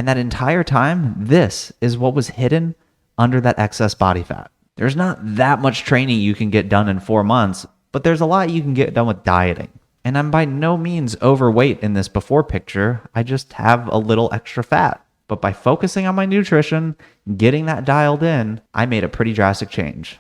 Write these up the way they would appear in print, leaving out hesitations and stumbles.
And that entire time, this is what was hidden under that excess body fat. There's not that much training you can get done in 4 months, but there's a lot you can get done with dieting. And I'm by no means overweight in this before picture. I just have a little extra fat. But by focusing on my nutrition, getting that dialed in, I made a pretty drastic change.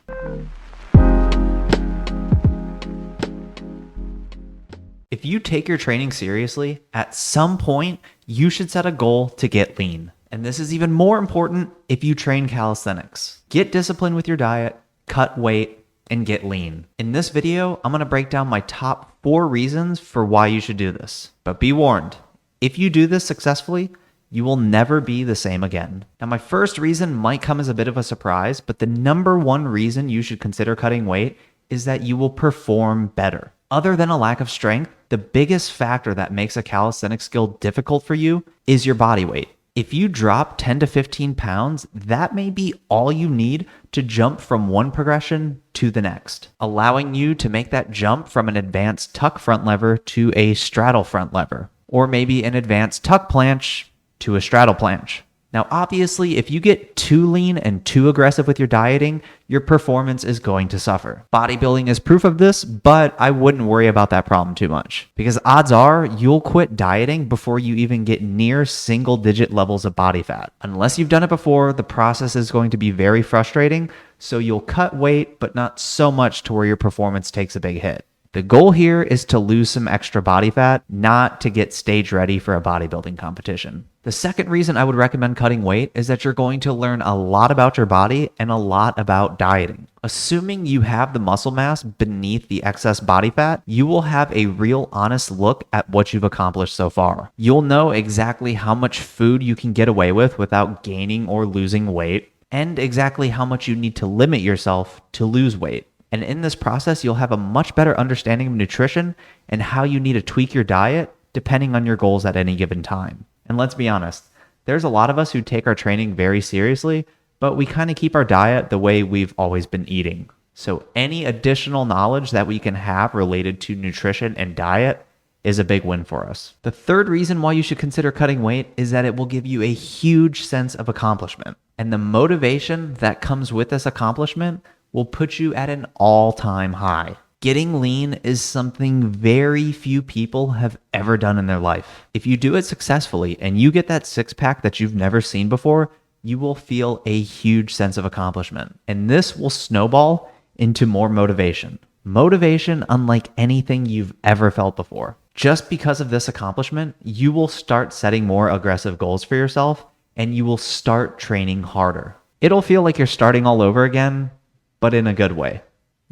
If you take your training seriously, at some point, you should set a goal to get lean. And this is even more important if you train calisthenics. Get disciplined with your diet, cut weight, and get lean. In this video, I'm gonna break down my top 4 reasons for why you should do this. But be warned, if you do this successfully, you will never be the same again. Now, my first reason might come as a bit of a surprise, but the number 1 reason you should consider cutting weight is that you will perform better. Other than a lack of strength, the biggest factor that makes a calisthenics skill difficult for you is your body weight. If you drop 10 to 15 pounds, that may be all you need to jump from one progression to the next, allowing you to make that jump from an advanced tuck front lever to a straddle front lever, or maybe an advanced tuck planche to a straddle planche. Now, obviously, if you get too lean and too aggressive with your dieting, your performance is going to suffer. Bodybuilding is proof of this, but I wouldn't worry about that problem too much because odds are you'll quit dieting before you even get near single-digit levels of body fat. Unless you've done it before, the process is going to be very frustrating, so you'll cut weight, but not so much to where your performance takes a big hit. The goal here is to lose some extra body fat, not to get stage ready for a bodybuilding competition. The second reason I would recommend cutting weight is that you're going to learn a lot about your body and a lot about dieting. Assuming you have the muscle mass beneath the excess body fat, you will have a real honest look at what you've accomplished so far. You'll know exactly how much food you can get away with without gaining or losing weight, and exactly how much you need to limit yourself to lose weight. And in this process, you'll have a much better understanding of nutrition and how you need to tweak your diet depending on your goals at any given time. And let's be honest, there's a lot of us who take our training very seriously, but we kind of keep our diet the way we've always been eating. So any additional knowledge that we can have related to nutrition and diet is a big win for us. The third reason why you should consider cutting weight is that it will give you a huge sense of accomplishment. And the motivation that comes with this accomplishment will put you at an all-time high. Getting lean is something very few people have ever done in their life. If you do it successfully and you get that six-pack that you've never seen before, you will feel a huge sense of accomplishment. And this will snowball into more motivation. Motivation unlike anything you've ever felt before. Just because of this accomplishment, you will start setting more aggressive goals for yourself and you will start training harder. It'll feel like you're starting all over again, but in a good way,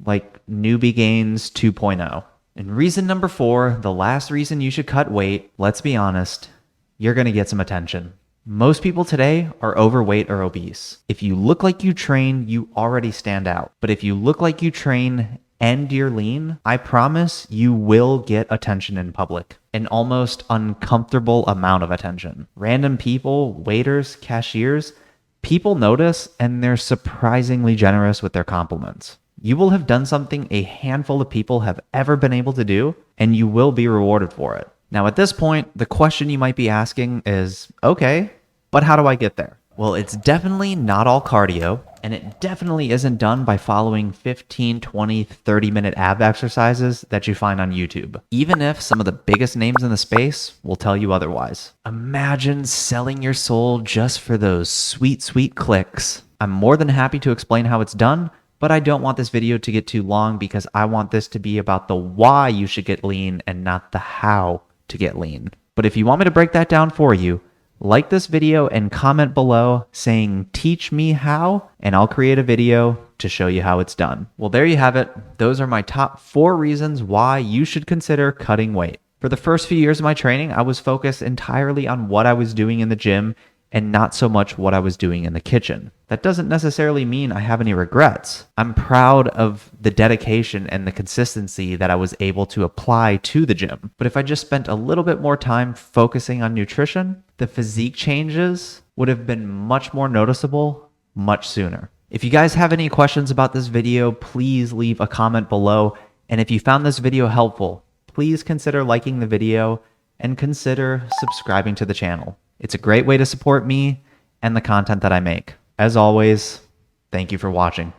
like newbie gains 2.0. And reason number 4, the last reason you should cut weight, let's be honest, you're gonna get some attention. Most people today are overweight or obese. If you look like you train, you already stand out. But if you look like you train and you're lean, I promise you will get attention in public. An almost uncomfortable amount of attention. Random people, waiters, cashiers, people notice and they're surprisingly generous with their compliments. You will have done something a handful of people have ever been able to do, and you will be rewarded for it. Now, at this point, the question you might be asking is, okay, but how do I get there? Well, it's definitely not all cardio, and it definitely isn't done by following 15, 20, 30-minute ab exercises that you find on YouTube, even if some of the biggest names in the space will tell you otherwise. Imagine selling your soul just for those sweet, sweet clicks. I'm more than happy to explain how it's done, but I don't want this video to get too long because I want this to be about the why you should get lean and not the how to get lean. But if you want me to break that down for you, like this video and comment below saying, teach me how, and I'll create a video to show you how it's done. Well, there you have it. Those are my top 4 reasons why you should consider cutting weight. For the first few years of my training, I was focused entirely on what I was doing in the gym and not so much what I was doing in the kitchen. That doesn't necessarily mean I have any regrets. I'm proud of the dedication and the consistency that I was able to apply to the gym. But if I just spent a little bit more time focusing on nutrition, the physique changes would have been much more noticeable much sooner. If you guys have any questions about this video, please leave a comment below. And if you found this video helpful, please consider liking the video and consider subscribing to the channel. It's a great way to support me and the content that I make. As always, thank you for watching.